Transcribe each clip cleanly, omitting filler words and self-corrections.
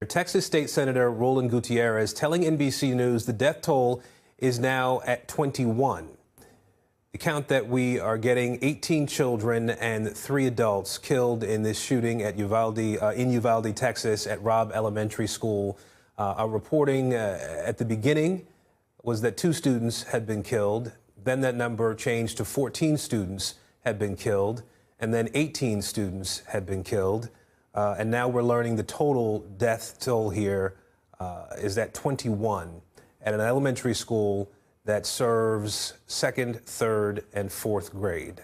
Texas State Senator Roland Gutierrez telling NBC News the death toll is now at 21. The count that we are getting 18 children and 3 adults killed in this shooting at Uvalde, Texas, at Robb Elementary School. Our reporting at the beginning was that 2 students had been killed. Then that number changed to 14 students had been killed, and then 18 students had been killed. And now we're learning the total death toll here is at 21 at an elementary school that serves 2nd, 3rd, and 4th grade.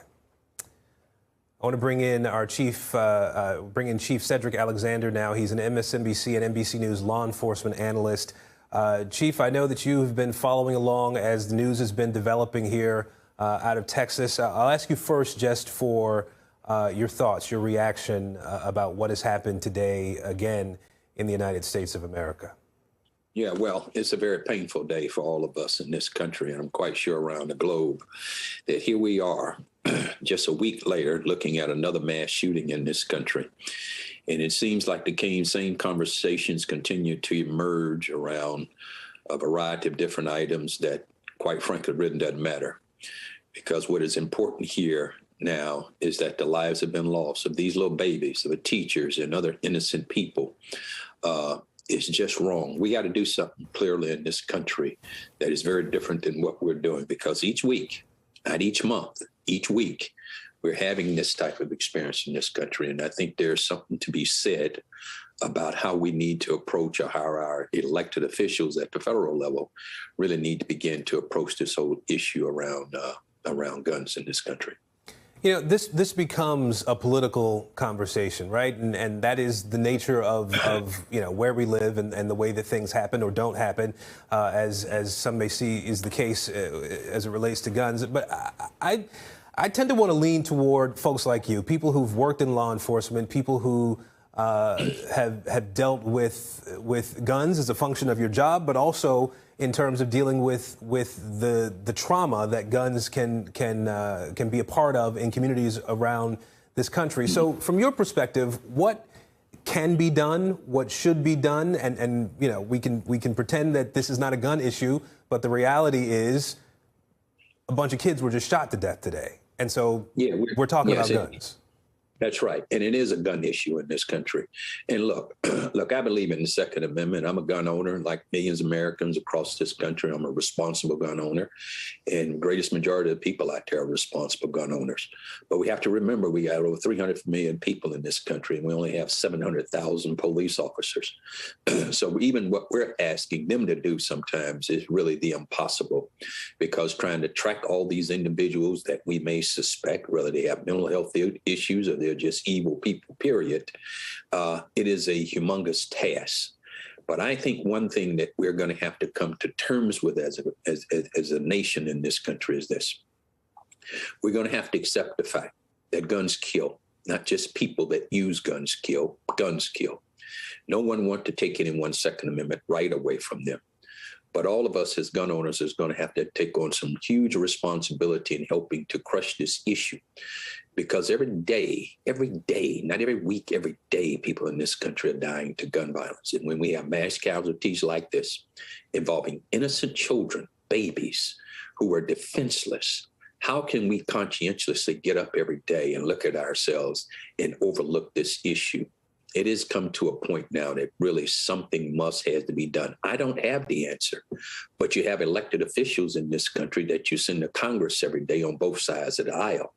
I want to bring in our Chief Cedric Alexander now. He's an MSNBC and NBC News law enforcement analyst. Chief, I know that you have been following along as the news has been developing here out of Texas. I'll ask you first just for your thoughts, your reaction about what has happened today again in the United States of America. Yeah, well, it's a very painful day for all of us in this country, and I'm quite sure around the globe that here we are just a week later looking at another mass shooting in this country. And it seems like the same conversations continue to emerge around a variety of different items that, quite frankly, really doesn't matter. Because what is important here now is that the lives have been lost of these little babies, of the teachers and other innocent people. It's just wrong. We got to do something clearly in this country that is very different than what we're doing, because each week, not each month, each week, we're having this type of experience in this country. And I think there's something to be said about how we need to approach, or how our elected officials at the federal level really need to begin to approach this whole issue around guns in this country. You know, this becomes a political conversation, right? And that is the nature of you know, where we live and the way that things happen or don't happen, as some may see is the case as it relates to guns. But I tend to want to lean toward folks like you, people who've worked in law enforcement, people who have dealt with guns as a function of your job, but also in terms of dealing with the trauma that guns can be a part of in communities around this country. So from your perspective, what can be done, what should be done, and you know, we can pretend that this is not a gun issue, but the reality is a bunch of kids were just shot to death today. And so yeah, we're talking about guns. That's right. And it is a gun issue in this country. And look, I believe in the Second Amendment. I'm a gun owner, like millions of Americans across this country. I'm a responsible gun owner. And the greatest majority of the people out there are responsible gun owners. But we have to remember we got over 300 million people in this country, and we only have 700,000 police officers. So even what we're asking them to do sometimes is really the impossible, because trying to track all these individuals that we may suspect, whether they have mental health issues or they're just evil people, period, it is a humongous task. But I think one thing that we're going to have to come to terms with as a nation in this country is this. We're going to have to accept the fact that guns kill, not just people that use guns kill, guns kill. No one wants to take anyone's Second Amendment right away from them. But all of us as gun owners is going to have to take on some huge responsibility in helping to crush this issue. Because every day, not every week, every day, people in this country are dying to gun violence. And when we have mass casualties like this, involving innocent children, babies who are defenseless, how can we conscientiously get up every day and look at ourselves and overlook this issue? It has come to a point now that really something has to be done. I don't have the answer, but you have elected officials in this country that you send to Congress every day on both sides of the aisle.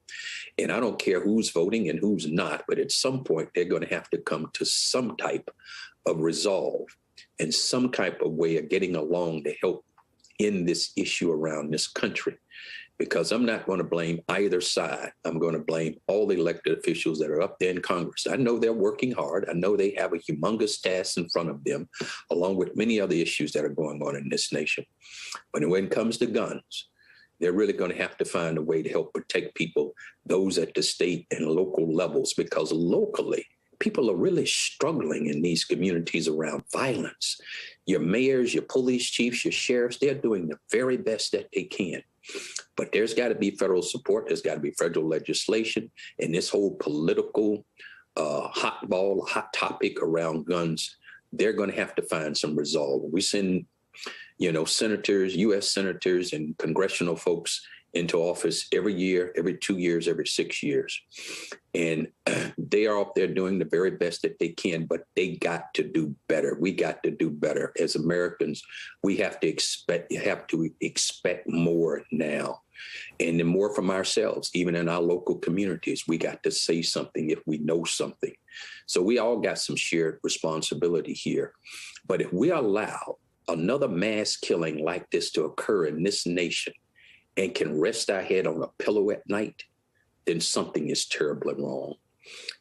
And I don't care who's voting and who's not, but at some point they're going to have to come to some type of resolve and some type of way of getting along to help end this issue around this country. Because I'm not going to blame either side. I'm going to blame all the elected officials that are up there in Congress. I know they're working hard. I know they have a humongous task in front of them, along with many other issues that are going on in this nation. But when it comes to guns, they're really going to have to find a way to help protect people, those at the state and local levels, because locally, people are really struggling in these communities around violence. Your mayors, your police chiefs, your sheriffs, they're doing the very best that they can. But there's got to be federal support. There's got to be federal legislation. And this whole political hot topic around guns they're going to have to find some resolve. We send, senators, U.S. senators and congressional folks into office every year, every 2 years, every 6 years. And they are up there doing the very best that they can, but they got to do better. We got to do better. As Americans, we have to expect more now. And then more from ourselves, even in our local communities. We got to say something if we know something. So we all got some shared responsibility here. But if we allow another mass killing like this to occur in this nation and can rest our head on a pillow at night, then something is terribly wrong.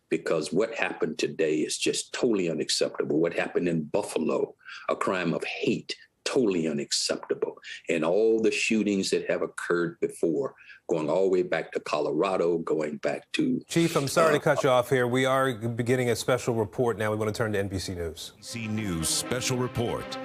Because what happened today is just totally unacceptable. What happened in Buffalo, a crime of hate, totally unacceptable. And all the shootings that have occurred before, going all the way back to Colorado, going back to... Chief, I'm sorry to cut you off here. We are beginning a special report now. We want to turn to NBC News. NBC News Special Report.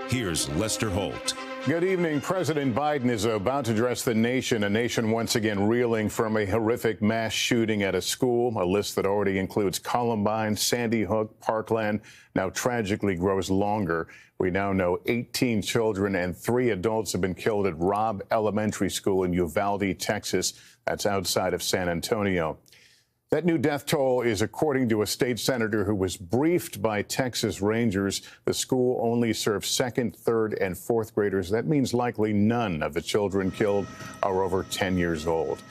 Here's Lester Holt. Good evening. President Biden is about to address the nation, a nation once again reeling from a horrific mass shooting at a school, a list that already includes Columbine, Sandy Hook, Parkland, now tragically grows longer. We now know 18 children and 3 adults have been killed at Robb Elementary School in Uvalde, Texas. That's outside of San Antonio. That new death toll is according to a state senator who was briefed by Texas Rangers. The school only serves 2nd, 3rd, and 4th graders. That means likely none of the children killed are over 10 years old.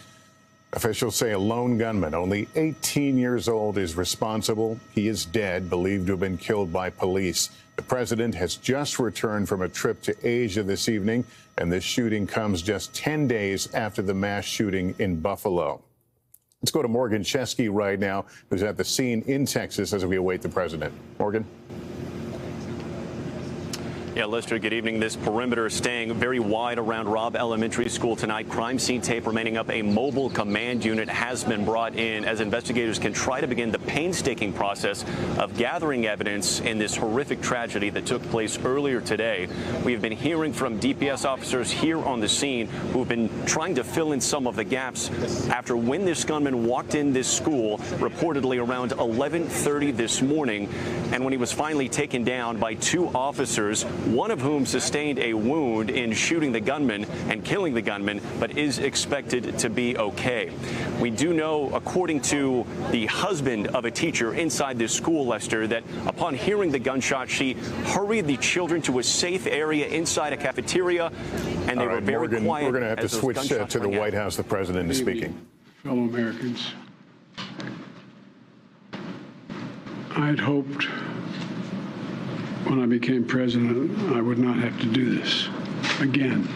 Officials say a lone gunman, only 18 years old, is responsible. He is dead, believed to have been killed by police. The president has just returned from a trip to Asia this evening, and this shooting comes just 10 days after the mass shooting in Buffalo. Let's go to Morgan Chesky right now, who's at the scene in Texas as we await the president. Morgan. Yeah, Lester, good evening. This perimeter staying very wide around Robb Elementary School tonight. Crime scene tape remaining up. A mobile command unit has been brought in as investigators can try to begin the painstaking process of gathering evidence in this horrific tragedy that took place earlier today. We have been hearing from DPS officers here on the scene who have been trying to fill in some of the gaps after when this gunman walked in this school, reportedly around 11:30 this morning, and when he was finally taken down by 2 officers, one of whom sustained a wound in shooting the gunman and killing the gunman, but is expected to be okay. We do know, according to the husband of a teacher inside this school, Lester, that upon hearing the gunshot, she hurried the children to a safe area inside a cafeteria, and they were very Morgan, quiet. We're going to have to switch to the White House. The president is speaking. Fellow Americans, I had hoped when I became president, I would not have to do this again.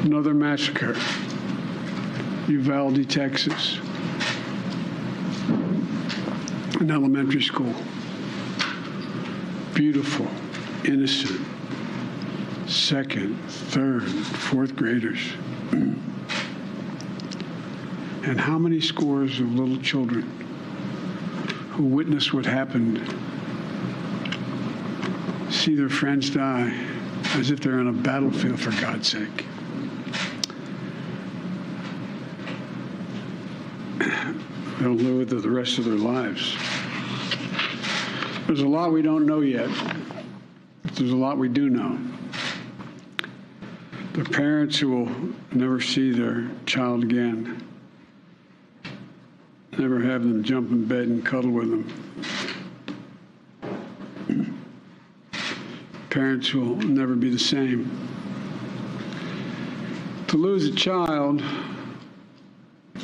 Another massacre, Uvalde, Texas, an elementary school. Beautiful, innocent, 2nd, 3rd, 4th graders. And how many scores of little children who witnessed what happened see their friends die as if they're on a battlefield, for God's sake. They'll live with it the rest of their lives. There's a lot we don't know yet. There's a lot we do know. The parents who will never see their child again, never have them jump in bed and cuddle with them. Parents will never be the same. To lose a child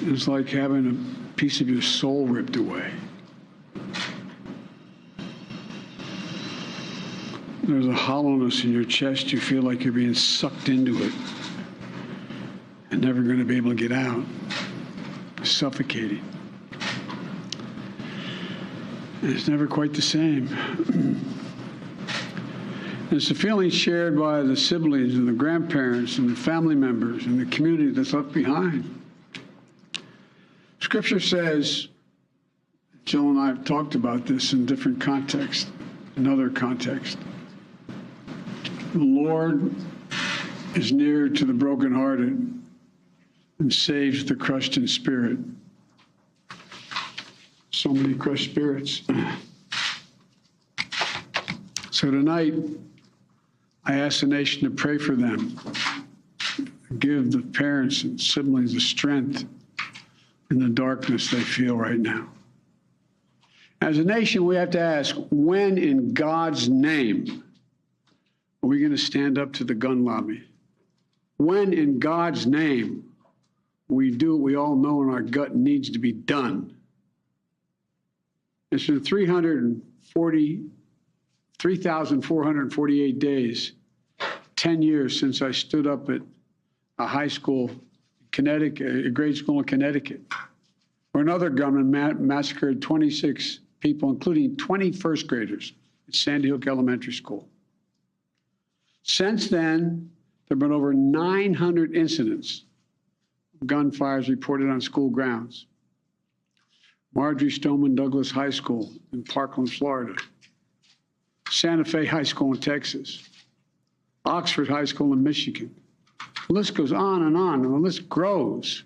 is like having a piece of your soul ripped away. There's a hollowness in your chest. You feel like you're being sucked into it and never going to be able to get out. Suffocating. And it's never quite the same. It's a feeling shared by the siblings and the grandparents and the family members and the community that's left behind. Scripture says, Jill and I have talked about this in different contexts, in other contexts. The Lord is near to the brokenhearted and saves the crushed in spirit. So many crushed spirits. So tonight, I ask the nation to pray for them. Give the parents and siblings the strength in the darkness they feel right now. As a nation, we have to ask, when in God's name are we going to stand up to the gun lobby? When in God's name we do what we all know in our gut needs to be done? It's been 3,448 days, 10 years since I stood up at a high school in Connecticut, a grade school in Connecticut, where another gunman massacred 26 people, including 20 first graders at Sandy Hook Elementary School. Since then, there have been over 900 incidents of gunfires reported on school grounds. Marjorie Stoneman Douglas High School in Parkland, Florida. Santa Fe High School in Texas. Oxford High School in Michigan. The list goes on, and the list grows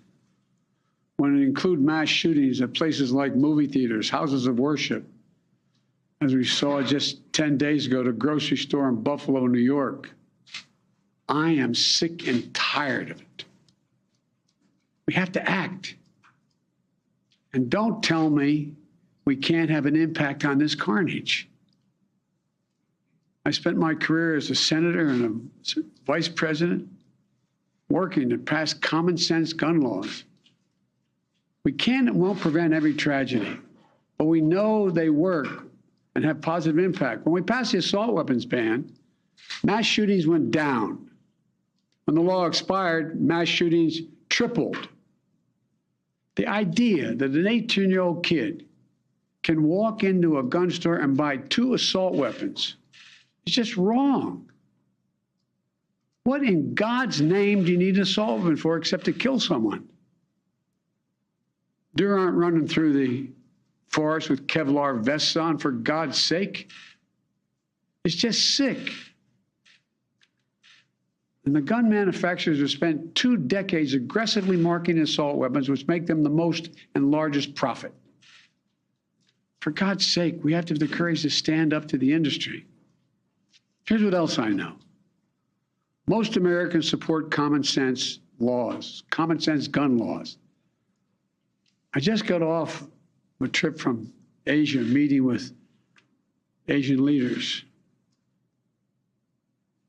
when it includes mass shootings at places like movie theaters, houses of worship, as we saw just 10 days ago, at a grocery store in Buffalo, New York. I am sick and tired of it. We have to act. And don't tell me we can't have an impact on this carnage. I spent my career as a senator and a vice president working to pass common sense gun laws. We can and won't prevent every tragedy, but we know they work and have positive impact. When we passed the assault weapons ban, mass shootings went down. When the law expired, mass shootings tripled. The idea that an 18-year-old kid can walk into a gun store and buy 2 assault weapons is just wrong. What in God's name do you need an assault weapon for except to kill someone? Deer aren't running through the forest with Kevlar vests on, for God's sake. It's just sick. And the gun manufacturers have spent 2 decades aggressively marketing assault weapons, which make them the most and largest profit. For God's sake, we have to have the courage to stand up to the industry. Here's what else I know. Most Americans support common sense laws, common sense gun laws. I just got off a trip from Asia, meeting with Asian leaders.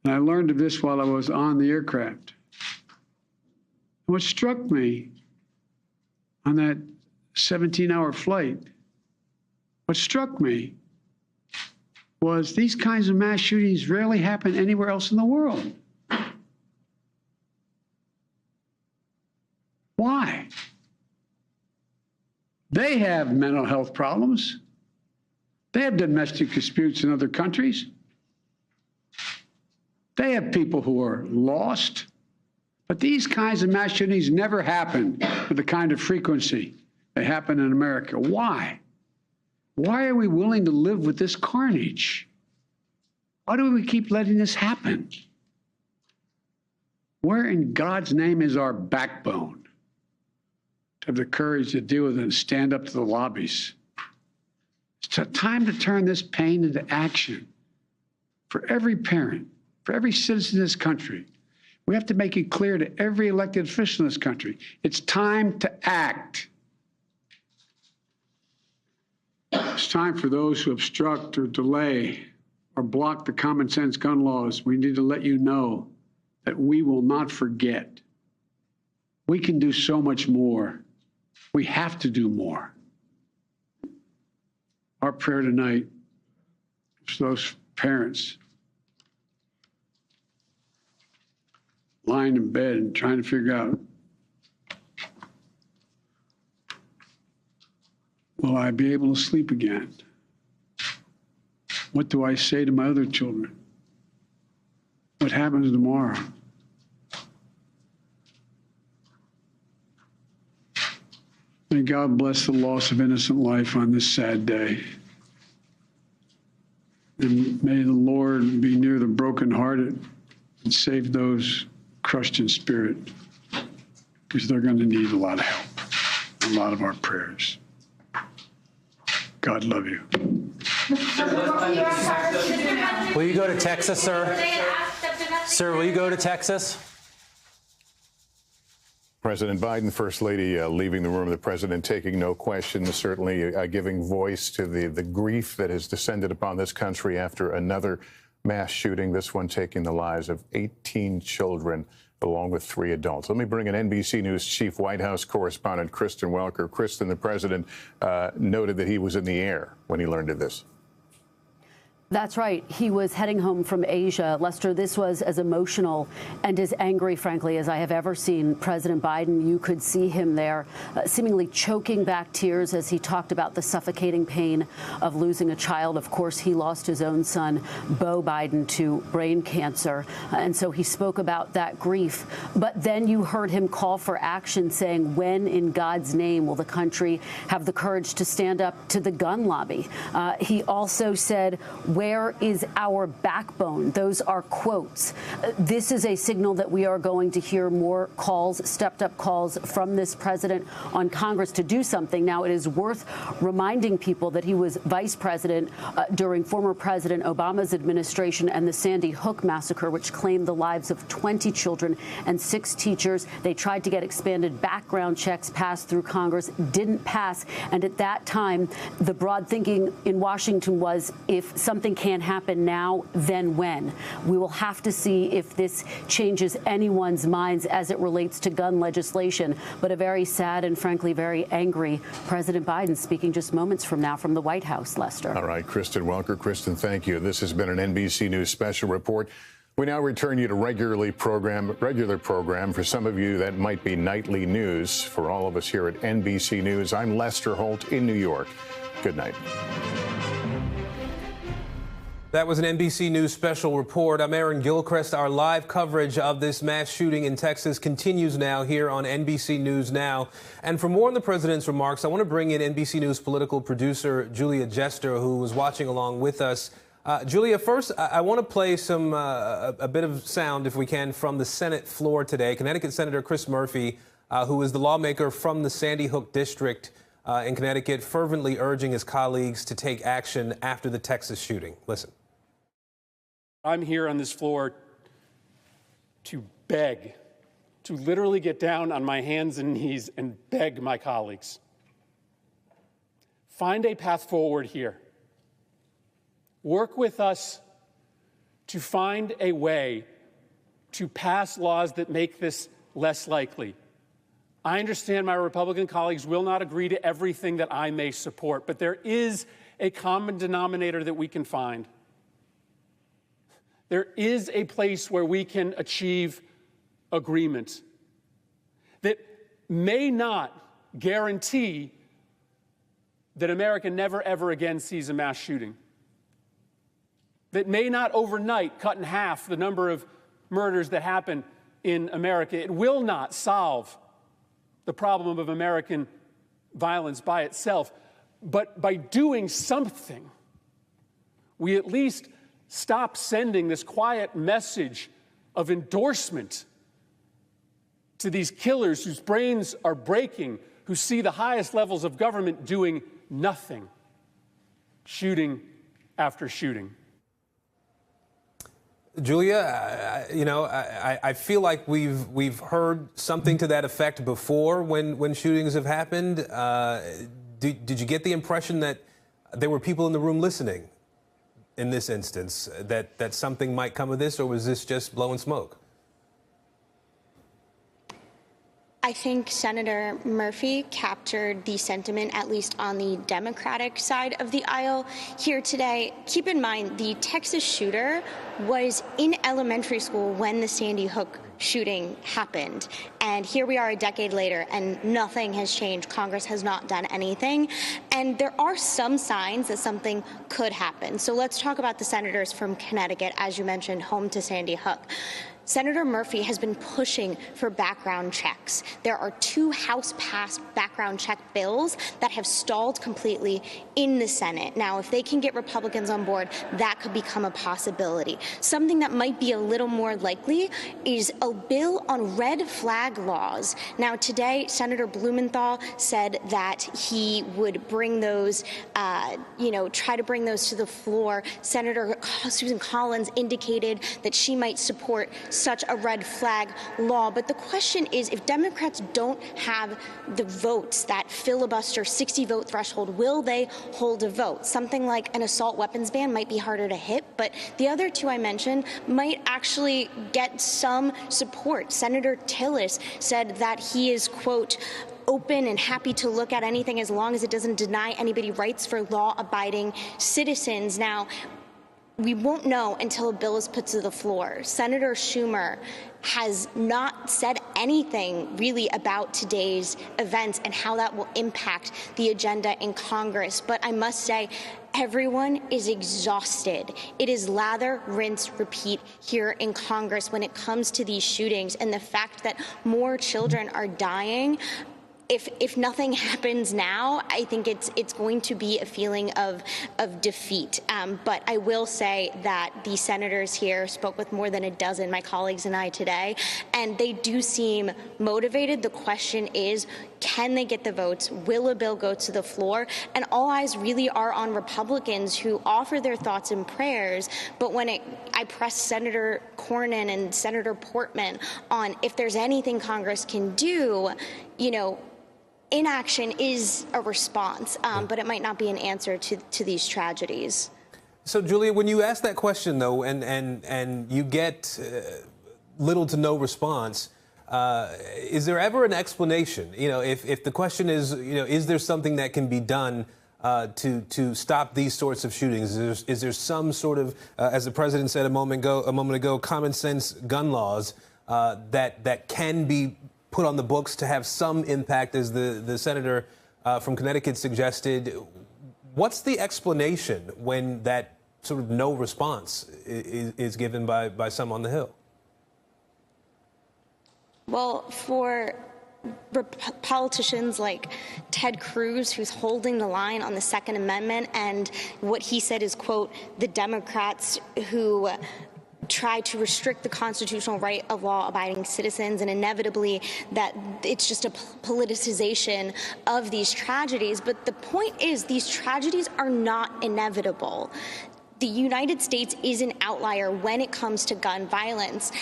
And I learned of this while I was on the aircraft. What struck me on that 17-hour flight, what struck me was these kinds of mass shootings rarely happen anywhere else in the world. Why? They have mental health problems. They have domestic disputes in other countries. They have people who are lost. But these kinds of mass shootings never happen with the kind of frequency they happen in America. Why? Why are we willing to live with this carnage? Why do we keep letting this happen? Where in God's name is our backbone to have the courage to deal with it and stand up to the lobbies? It's time to turn this pain into action for every parent, for every citizen in this country. We have to make it clear to every elected official in this country, it's time to act. It's time for those who obstruct or delay or block the common sense gun laws. We need to let you know that we will not forget. We can do so much more. We have to do more. Our prayer tonight is for those parents lying in bed and trying to figure out, will I be able to sleep again? What do I say to my other children? What happens tomorrow? May God bless the loss of innocent life on this sad day. And may the Lord be near the brokenhearted and save those crushed in spirit, because they're going to need a lot of help, a lot of our prayers. God love you. Will you go to Texas, sir? Sir, will you go to Texas? President Biden, First Lady leaving the room, the president taking no questions, certainly giving voice to the grief that has descended upon this country after another mass shooting, this one taking the lives of 18 children along with 3 adults. Let me bring in NBC News Chief White House Correspondent Kristen Welker. Kristen, the president noted that he was in the air when he learned of this. That's right. He was heading home from Asia. Lester, this was as emotional and as angry, frankly, as I have ever seen President Biden. You could see him there seemingly choking back tears as he talked about the suffocating pain of losing a child. Of course, he lost his own son, Beau Biden, to brain cancer. And so he spoke about that grief. But then you heard him call for action, saying, when in God's name will the country have the courage to stand up to the gun lobby? He also said, where is our backbone? Those are quotes. This is a signal that we are going to hear more calls, stepped up calls from this president on Congress to do something. Now, it is worth reminding people that he was vice president during former President Obama's administration and the Sandy Hook massacre, which claimed the lives of 20 children and 6 teachers. They tried to get expanded background checks passed through Congress, didn't pass. And at that time, the broad thinking in Washington was, if something can't happen now, then when? We will have to see if this changes anyone's minds as it relates to gun legislation. But a very sad and frankly very angry President Biden speaking just moments from now from the White House, Lester. All right, Kristen Welker. Kristen, thank you. This has been an NBC News special report. We now return you to regular program. For some of you, that might be nightly news. For all of us here at NBC News, I'm Lester Holt in New York. Good night. That was an NBC News special report. I'm Aaron Gilchrist. Our live coverage of this mass shooting in Texas continues now here on NBC News Now. And for more on the president's remarks, I want to bring in NBC News political producer Julia Jester, who was watching along with us. Julia, first, I want to play a bit of sound, if we can, from the Senate floor today. Connecticut Senator Chris Murphy, who is the lawmaker from the Sandy Hook district in Connecticut, fervently urging his colleagues to take action after the Texas shooting. Listen. I'm here on this floor to beg, to literally get down on my hands and knees and beg my colleagues. Find a path forward here. Work with us to find a way to pass laws that make this less likely. I understand my Republican colleagues will not agree to everything that I may support, but there is a common denominator that we can find. There is a place where we can achieve agreement that may not guarantee that America never, ever again sees a mass shooting, that may not overnight cut in half the number of murders that happen in America. It will not solve the problem of American violence by itself, but by doing something, we at least stop sending this quiet message of endorsement to these killers whose brains are breaking, who see the highest levels of government doing nothing, shooting after shooting. Julia, I feel like we've heard something to that effect before when shootings have happened. Did you get the impression that there were people in the room listening in this instance, that something might come of this, or was this just blowing smoke? I think Senator Murphy captured the sentiment, at least on the Democratic side of the aisle here today. Keep in mind, the Texas shooter was in elementary school when the Sandy Hook shooting happened. And here we are a decade later, and nothing has changed. Congress has not done anything. And there are some signs that something could happen. So let's talk about the senators from Connecticut, as you mentioned, home to Sandy Hook. Senator Murphy has been pushing for background checks. There are 2 House-passed background check bills that have stalled completely in the Senate. Now, if they can get Republicans on board, that could become a possibility. Something that might be a little more likely is a bill on red flag laws. Now, today, Senator Blumenthal said that he would bring those, try to bring those to the floor. Senator Susan Collins indicated that she might support such a red flag law. But the question is, if Democrats don't have the votes, that filibuster 60-vote threshold, will they hold a vote? Something like an assault weapons ban might be harder to hit, but the other 2 I mentioned might actually get some support. Senator Tillis said that he is, quote, open and happy to look at anything as long as it doesn't deny anybody rights for law-abiding citizens. Now, we won't know until a bill is put to the floor. Senator Schumer has not said anything really about today's events and how that will impact the agenda in Congress. But I must say, everyone is exhausted. It is lather, rinse, repeat here in Congress when it comes to these shootings, and the fact that more children are dying. If nothing happens now, I think it's going to be a feeling of defeat. But I will say that the senators here spoke with more than a dozen, my colleagues and I today, and they do seem motivated. The question is, can they get the votes? Will a bill go to the floor? And all eyes really are on Republicans who offer their thoughts and prayers. But when I pressed Senator Cornyn and Senator Portman on if there's anything Congress can do, inaction is a response, but it might not be an answer to these tragedies. So, Julia, when you ask that question, though, and you get little to no response, is there ever an explanation? If the question is there something that can be done to stop these sorts of shootings? Is there some sort of, as the president said a moment ago, common sense gun laws that can be put on the books to have some impact, as the senator from Connecticut suggested? What's the explanation when that sort of no response is given by some on the Hill? Well, for politicians like Ted Cruz, who's holding the line on the Second Amendment, and what he said is, quote, the Democrats who try to restrict the constitutional right of law-abiding citizens, and inevitably that it's just a politicization of these tragedies. But the point is, these tragedies are not inevitable. The United States is an outlier when it comes to gun violence.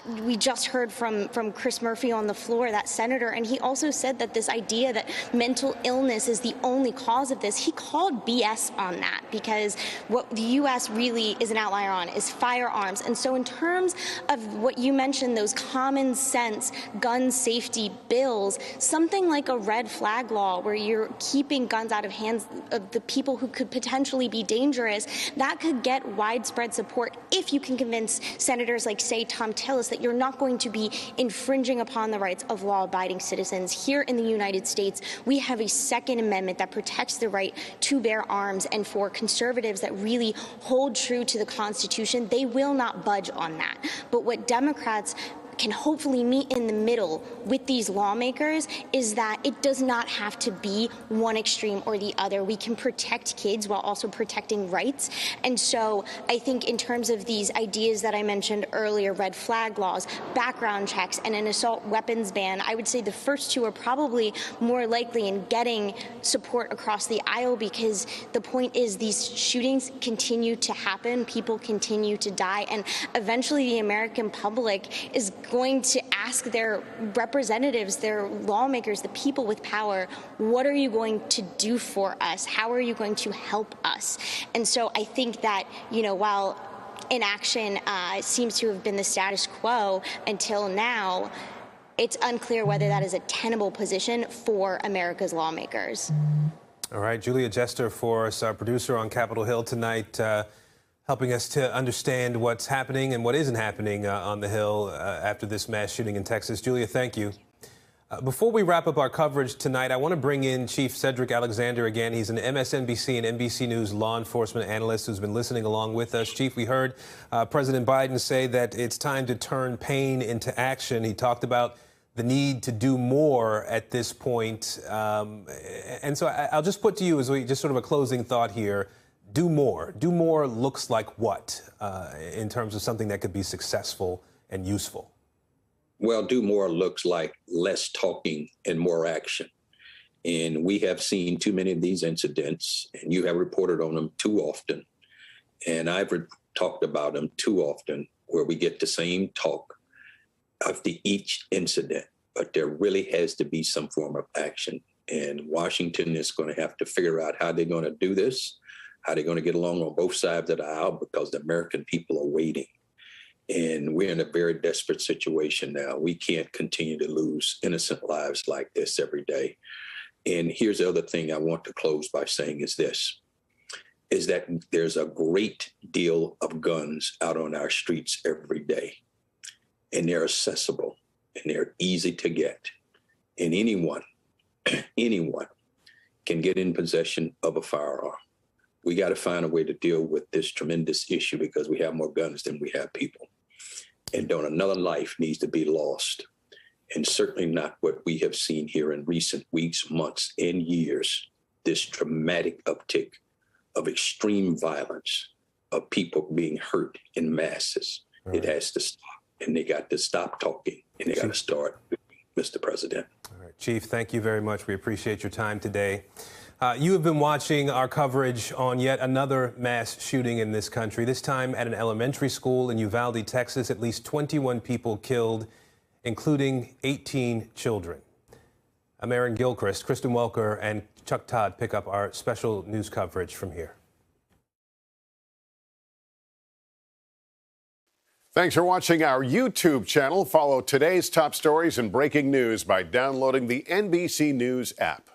We just heard from Chris Murphy on the floor, that senator, and he also said that this idea that mental illness is the only cause of this, he called BS on that, because what the U.S. really is an outlier on is firearms. And so in terms of what you mentioned, those common sense gun safety bills, something like a red flag law where you're keeping guns out of hands of the people who could potentially be dangerous, that could get widespread support if you can convince senators like, say, Tom Tillis, that you're not going to be infringing upon the rights of law-abiding citizens. Here in the United States, we have a Second Amendment that protects the right to bear arms, and for conservatives that really hold true to the Constitution, they will not budge on that. But what Democrats can hopefully meet in the middle with these lawmakers is that it does not have to be one extreme or the other. We can protect kids while also protecting rights. And so I think in terms of these ideas that I mentioned earlier, red flag laws, background checks, and an assault weapons ban, I would say the first 2 are probably more likely in getting support across the aisle, because the point is these shootings continue to happen, people continue to die, and eventually the American public is going to ask their representatives, their lawmakers, the people with power, what are you going to do for us? How are you going to help us? And so I think that, while inaction seems to have been the status quo until now, it's unclear whether that is a tenable position for America's lawmakers. All right, Julia Jester for us, our producer on Capitol Hill tonight, helping us to understand what's happening and what isn't happening on the Hill after this mass shooting in Texas. Julia, thank you. Before we wrap up our coverage tonight, I want to bring in Chief Cedric Alexander again. He's an MSNBC and NBC News law enforcement analyst who's been listening along with us. Chief, we heard President Biden say that it's time to turn pain into action. He talked about the need to do more at this point. And so I'll just put to you as just sort of a closing thought here, do more. Do more looks like what in terms of something that could be successful and useful? Well, do more looks like less talking and more action. And we have seen too many of these incidents, and you have reported on them too often. And I've talked about them too often, where we get the same talk after each incident, but there really has to be some form of action. And Washington is going to have to figure out how they're going to do this, how they're going to get along on both sides of the aisle, because the American people are waiting. And we're in a very desperate situation now. We can't continue to lose innocent lives like this every day. And here's the other thing I want to close by saying is this, is that there's a great deal of guns out on our streets every day. And they're accessible and they're easy to get. And anyone can get in possession of a firearm. We got to find a way to deal with this tremendous issue, because we have more guns than we have people. And don't another life needs to be lost. And certainly not what we have seen here in recent weeks, months, and years, this dramatic uptick of extreme violence, of people being hurt in masses. Right. It has to stop. And they got to stop talking, and they got to start, Mr. President. All right, Chief, thank you very much. We appreciate your time today. You have been watching our coverage on yet another mass shooting in this country, this time at an elementary school in Uvalde, Texas. At least 21 people killed, including 18 children. I'm Aaron Gilchrist. Kristen Welker and Chuck Todd pick up our special news coverage from here. Thanks for watching our YouTube channel. Follow today's top stories and breaking news by downloading the NBC News app.